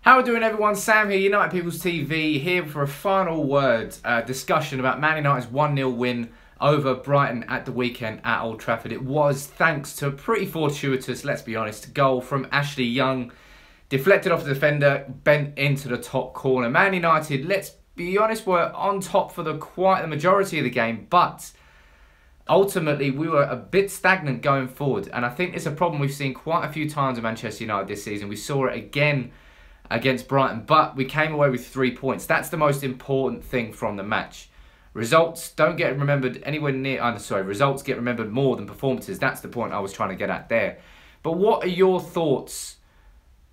How are we doing, everyone? Sam here, United People's TV, here for a final word discussion about Man United's 1-0 win over Brighton at the weekend at Old Trafford. It was thanks to a pretty fortuitous, let's be honest, goal from Ashley Young. Deflected off the defender, bent into the top corner. Man United, let's be honest, were on top for quite the majority of the game, but ultimately we were a bit stagnant going forward. And I think it's a problem we've seen quite a few times at Manchester United this season. We saw it again against Brighton, but we came away with 3 points. That's the most important thing from the match. Results don't get remembered anywhere near... results get remembered more than performances. That's the point I was trying to get at there. But what are your thoughts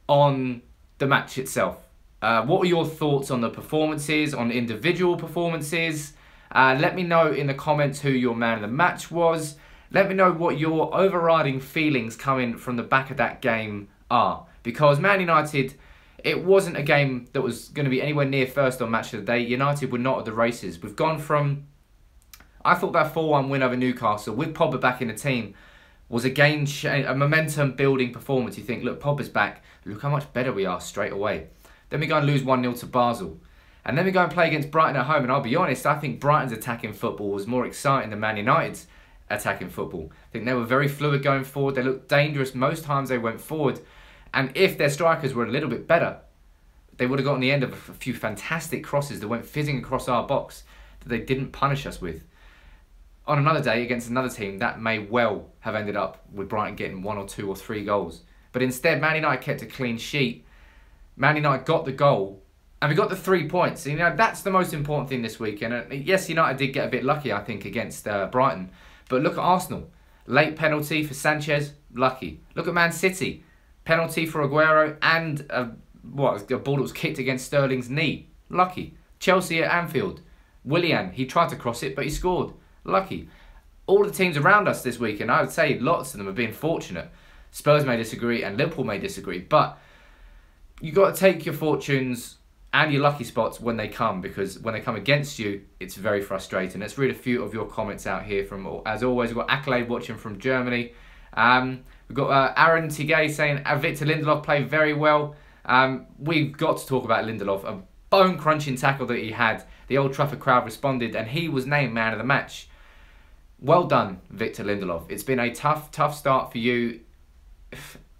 on the match itself? What are your thoughts on the performances, on individual performances? Let me know in the comments who your man of the match was. Let me know what your overriding feelings coming from the back of that game are. Because Man United... it wasn't a game that was going to be anywhere near first on Match of the Day. United were not at the races. We've gone from... I thought that 4-1 win over Newcastle, with Pogba back in the team, was a momentum-building performance. You think, look, Pogba's back. Look how much better we are straight away. Then we go and lose 1-0 to Basel. And then we go and play against Brighton at home. And I'll be honest, I think Brighton's attacking football was more exciting than Man United's attacking football. I think they were very fluid going forward. They looked dangerous most times they went forward. And if their strikers were a little bit better, they would have gotten the end of a few fantastic crosses that went fizzing across our box that they didn't punish us with. On another day, against another team, that may well have ended up with Brighton getting 1 or 2 or 3 goals. But instead, Man United kept a clean sheet. Man United got the goal, and we got the 3 points. And, that's the most important thing this weekend. And yes, United did get a bit lucky, I think, against Brighton. But look at Arsenal. Late penalty for Sanchez, lucky. Look at Man City. Penalty for Aguero and a ball that was kicked against Sterling's knee. Lucky. Chelsea at Anfield. Willian, he tried to cross it, but he scored. Lucky. All the teams around us this week, and I would say lots of them have been fortunate. Spurs may disagree and Liverpool may disagree, but you've got to take your fortunes and your lucky spots when they come, because when they come against you, it's very frustrating. Let's read a few of your comments out here. From, as always, we've got Accolade watching from Germany. We've got Aaron Tigay saying Victor Lindelof played very well. We've got to talk about Lindelof. A bone-crunching tackle that he had. The Old Trafford crowd responded and he was named man of the match. Well done, Victor Lindelof. It's been a tough start for you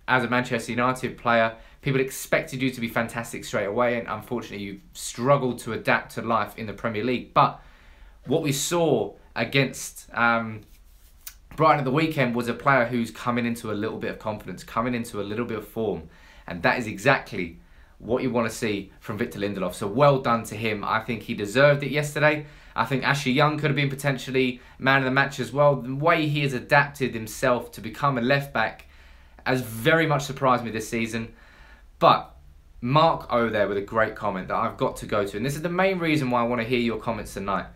as a Manchester United player. People expected you to be fantastic straight away, and unfortunately you've struggled to adapt to life in the Premier League. But what we saw against... Brighton at the weekend was a player who's coming into a little bit of confidence, coming into a little bit of form. And that is exactly what you want to see from Victor Lindelof. So well done to him. I think he deserved it yesterday. I think Ashley Young could have been potentially man of the match as well. The way he has adapted himself to become a left-back has very much surprised me this season. But Mark O there with a great comment that I've got to go to. And this is the main reason why I want to hear your comments tonight.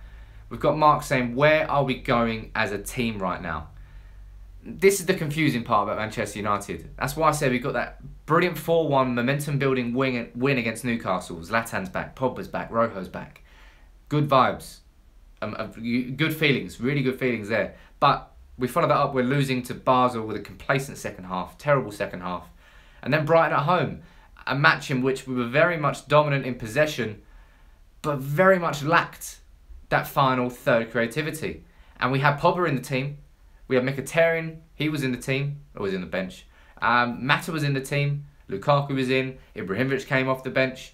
We've got Mark saying, where are we going as a team right now? This is the confusing part about Manchester United. That's why I said we've got that brilliant 4-1 momentum-building win against Newcastle. Zlatan's back, Pogba's back, Rojo's back. Good vibes. Good feelings, really good feelings there. But we follow that up, we're losing to Basel with a complacent second half, terrible second half. And then Brighton at home, a match in which we were very much dominant in possession, but very much lacked that final third creativity. And we had Pogba in the team. We had Mkhitaryan, he was in the team, or was in the bench. Mata was in the team, Lukaku was in, Ibrahimovic came off the bench.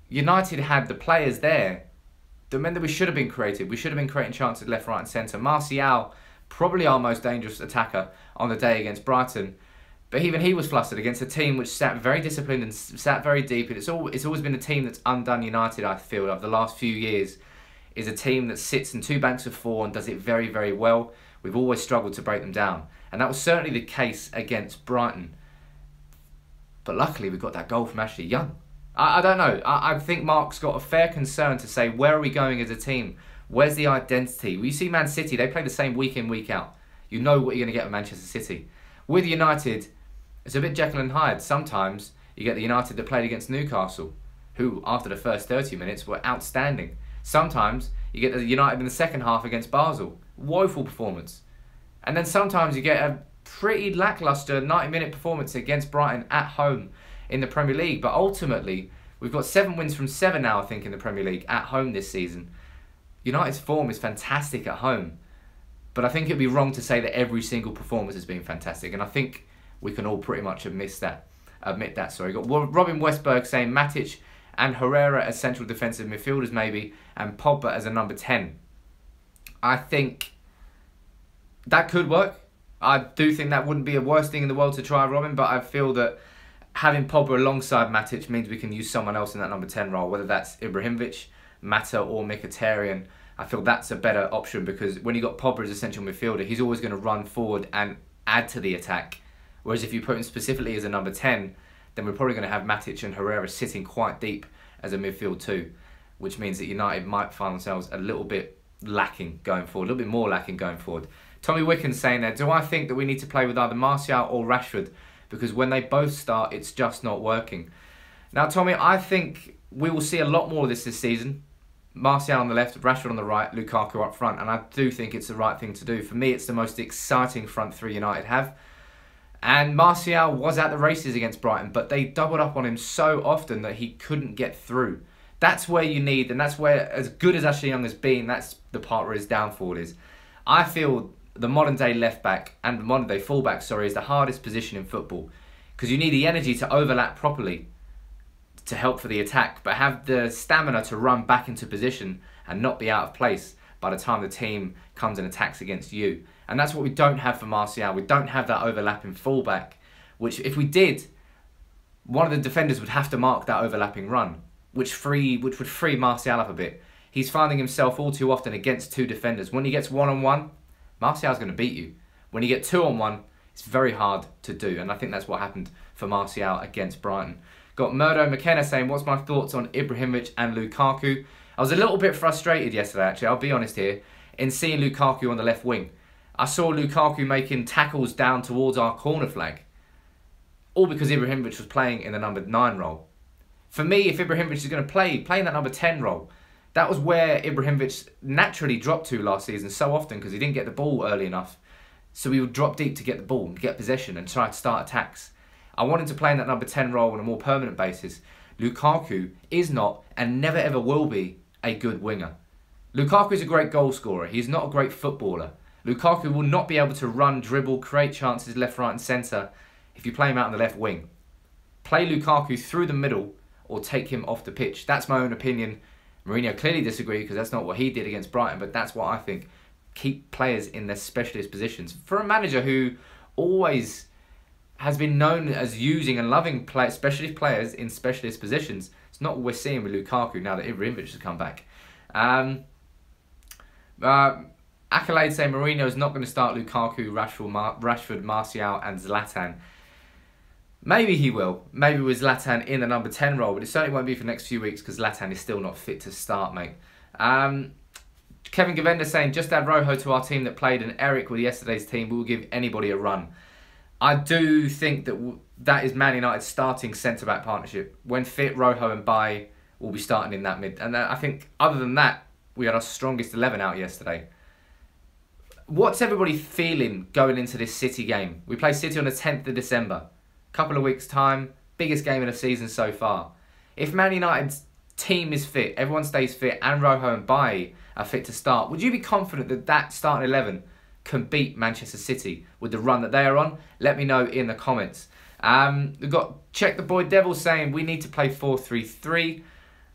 United had the players there that meant that we should have been creative. We should have been creating chances left, right and centre. Martial, probably our most dangerous attacker on the day against Brighton. But even he was flustered against a team which sat very disciplined and sat very deep. And it's always been a team that's undone United, I feel, over the last few years. Is a team that sits in 2 banks of 4 and does it very, very well. We've always struggled to break them down. And that was certainly the case against Brighton. But luckily, we got that goal from Ashley Young. I don't know. I think Mark's got a fair concern to say, where are we going as a team? Where's the identity? Well, you see Man City, they play the same week in, week out. You know what you're going to get with Manchester City. With United, it's a bit Jekyll and Hyde. Sometimes you get the United that played against Newcastle, who, after the first 30 minutes, were outstanding. Sometimes you get the United in the second half against Basel. Woeful performance. And then sometimes you get a pretty lacklustre 90-minute performance against Brighton at home in the Premier League. But ultimately, we've got 7 wins from 7 now, I think, in the Premier League at home this season. United's form is fantastic at home. But I think it'd be wrong to say that every single performance has been fantastic. And I think we can all pretty much admit that. Got Robin Westberg saying Matic and Herrera as central defensive midfielders maybe, and Pogba as a number 10. I think that could work. I do think that wouldn't be a worst thing in the world to try, Robin, but I feel that having Pogba alongside Matic means we can use someone else in that number 10 role, whether that's Ibrahimovic, Mata or Mkhitaryan. I feel that's a better option because when you got Pogba as a central midfielder, he's always going to run forward and add to the attack. Whereas if you put him specifically as a number 10, then we're probably going to have Matic and Herrera sitting quite deep as a midfield too, which means that United might find themselves a little bit lacking going forward, a little bit more lacking going forward. Tommy Wicken's saying there, do I think that we need to play with either Martial or Rashford? Because when they both start, it's just not working. Now, Tommy, I think we will see a lot more of this season. Martial on the left, Rashford on the right, Lukaku up front. And I do think it's the right thing to do. For me, it's the most exciting front three United have. And Martial was at the races against Brighton, but they doubled up on him so often that he couldn't get through. That's where you need, and that's where, as good as Ashley Young has been, that's the part where his downfall is. I feel the modern day left back and the modern day full back, is the hardest position in football because you need the energy to overlap properly to help for the attack, but have the stamina to run back into position and not be out of place by the time the team comes and attacks against you. And that's what we don't have for Martial. We don't have that overlapping fullback, which if we did, one of the defenders would have to mark that overlapping run, which would free Martial up a bit. He's finding himself all too often against 2 defenders. When he gets 1-on-1, Martial's going to beat you. When you get 2-on-1, it's very hard to do. And I think that's what happened for Martial against Brighton. Got Murdo McKenna saying, what's my thoughts on Ibrahimovic and Lukaku? I was a little bit frustrated yesterday, actually, I'll be honest here, in seeing Lukaku on the left wing. I saw Lukaku making tackles down towards our corner flag, all because Ibrahimovic was playing in the number 9 role. For me, if Ibrahimovic is going to play in that number 10 role, that was where Ibrahimovic naturally dropped to last season so often because he didn't get the ball early enough. So he would drop deep to get the ball, get possession and try to start attacks. I wanted to play in that number 10 role on a more permanent basis. Lukaku is not and never ever will be a good winger. Lukaku is a great goal scorer. He's not a great footballer. Lukaku will not be able to run, dribble, create chances left, right and centre if you play him out on the left wing. Play Lukaku through the middle or take him off the pitch. That's my own opinion. Mourinho clearly disagreed because that's not what he did against Brighton, but that's what I think. Keep players in their specialist positions. For a manager who always has been known as using and loving specialist players in specialist positions, it's not what we're seeing with Lukaku now that Ibrahimovic has come back. Accolade saying Mourinho is not going to start Lukaku, Rashford, Martial and Zlatan. Maybe he will. Maybe with Zlatan in the number 10 role, but it certainly won't be for the next few weeks because Zlatan is still not fit to start, mate. Kevin Govender saying, just add Rojo to our team that played and Eric with yesterday's team. We will give anybody a run. I do think that that is Man United's starting centre-back partnership. When fit, Rojo and Bailly will be starting in that mid. And I think other than that, we had our strongest 11 out yesterday. What's everybody feeling going into this City game? We play City on the 10th of December. Couple of weeks' time. Biggest game of the season so far. If Man United's team is fit, everyone stays fit, and Rojo and Bailly are fit to start, would you be confident that that starting 11 can beat Manchester City with the run that they are on? Let me know in the comments. We've got Check the Boy Devil saying we need to play 4-3-3.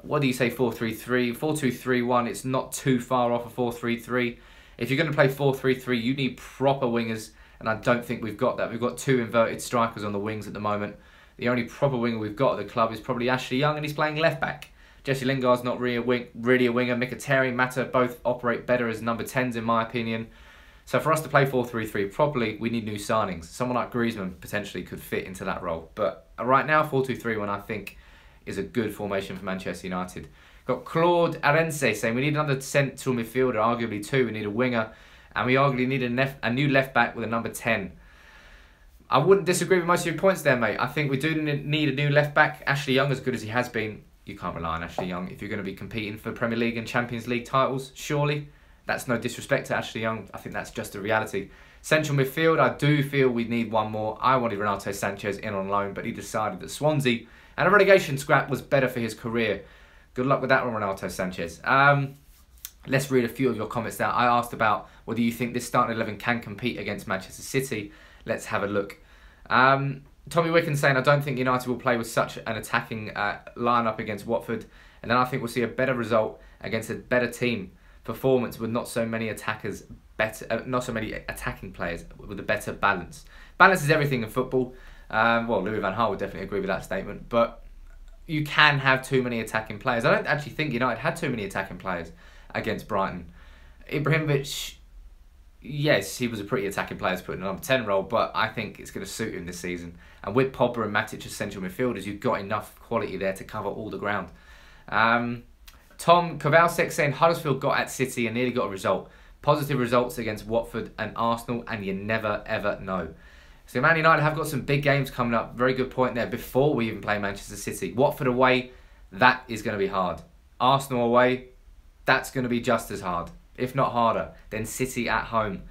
What do you say 4-3-3? 4-2-3-1. It's not too far off a 4-3-3. If you're going to play 4-3-3, you need proper wingers, and I don't think we've got that. We've got 2 inverted strikers on the wings at the moment. The only proper winger we've got at the club is probably Ashley Young, and he's playing left back. Jesse Lingard's not really a winger. Mkhitaryan, Mata both operate better as number 10s in my opinion. So for us to play 4-3-3 properly, we need new signings. Someone like Griezmann potentially could fit into that role. But right now, 4-2-3-1 I think is a good formation for Manchester United. Got Claude Arense saying we need another central midfielder, arguably 2. We need a winger, and we arguably need a new left back with a number 10. I wouldn't disagree with most of your points there, mate. I think we do need a new left back. Ashley Young, as good as he has been, you can't rely on Ashley Young if you're going to be competing for Premier League and Champions League titles, surely. That's no disrespect to Ashley Young. I think that's just a reality. Central midfield, I do feel we need one more. I wanted Renato Sanchez in on loan, but he decided that Swansea and a relegation scrap was better for his career. Good luck with that one, Renato Sanchez. Let's read a few of your comments now. I asked about whether you think this starting 11 can compete against Manchester City. Let's have a look. Tommy Wicken saying, I don't think United will play with such an attacking lineup against Watford. And then I think we'll see a better result against a better team performance with not so many attackers, not so many attacking players with a better balance. Balance is everything in football. Well, Louis van Gaal would definitely agree with that statement. But you can have too many attacking players. I don't actually think United had too many attacking players against Brighton. Ibrahimovic, yes, he was a pretty attacking player to put in a number 10 role, but I think it's going to suit him this season. And with Pogba and Matic as central midfielders, you've got enough quality there to cover all the ground. Tom Kowalczyk saying Huddersfield got at City and nearly got a result. Positive results against Watford and Arsenal, and you never ever know. So Man United have got some big games coming up. Very good point there. Before we even play Manchester City, Watford away, that is going to be hard. Arsenal away, that's going to be just as hard, if not harder, than City at home.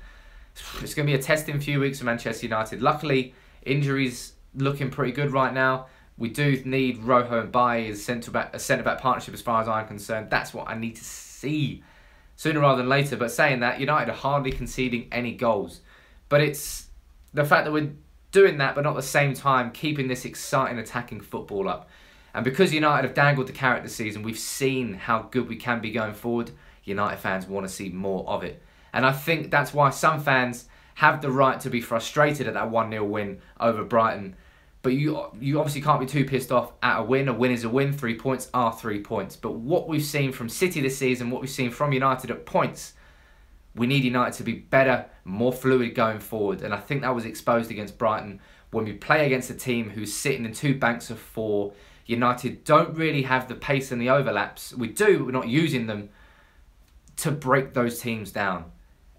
It's going to be a testing few weeks for Manchester United. Luckily, injuries looking pretty good right now. We do need Rojo and Bailly as a centre-back partnership as far as I'm concerned. That's what I need to see sooner rather than later. But saying that, United are hardly conceding any goals. But it's the fact that we're doing that, but not at the same time keeping this exciting attacking football up. And because United have dangled the carrot this season, we've seen how good we can be going forward. United fans want to see more of it. And I think that's why some fans have the right to be frustrated at that 1-0 win over Brighton. But you obviously can't be too pissed off at a win. A win is a win. 3 points are 3 points. But what we've seen from City this season, what we've seen from United at points, we need United to be better, more fluid going forward. And I think that was exposed against Brighton. When we play against a team who's sitting in 2 banks of 4, United don't really have the pace and the overlaps. We do, but we're not using them to break those teams down.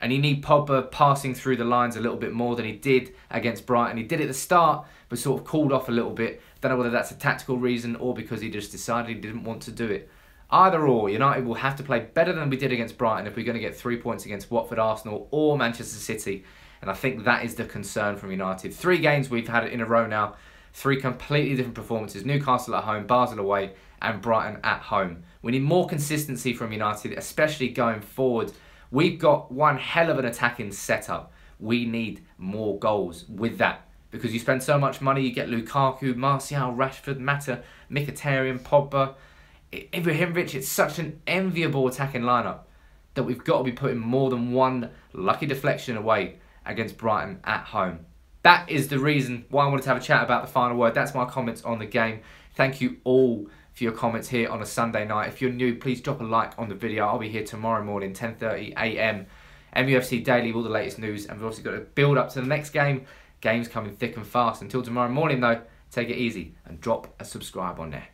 And you need Pogba passing through the lines a little bit more than he did against Brighton. He did at the start, but sort of cooled off a little bit. Don't know whether that's a tactical reason or because he just decided he didn't want to do it. Either or, United will have to play better than we did against Brighton if we're going to get 3 points against Watford, Arsenal or Manchester City. And I think that is the concern from United. 3 games we've had in a row now. 3 completely different performances. Newcastle at home, Basel away and Brighton at home. We need more consistency from United, especially going forward. We've got one hell of an attacking setup. We need more goals with that. Because you spend so much money, you get Lukaku, Martial, Rashford, Mata, Mkhitaryan, Pogba, Ibrahimovic. It's such an enviable attacking lineup that we've got to be putting more than one lucky deflection away against Brighton at home. That is the reason why I wanted to have a chat about the final word. That's my comments on the game. Thank you all for your comments here on a Sunday night. If you're new, please drop a like on the video. I'll be here tomorrow morning, 10:30 AM. MUFC Daily, all the latest news. And we've also got to build up to the next game. Games coming thick and fast. Until tomorrow morning, though, take it easy and drop a subscribe on there.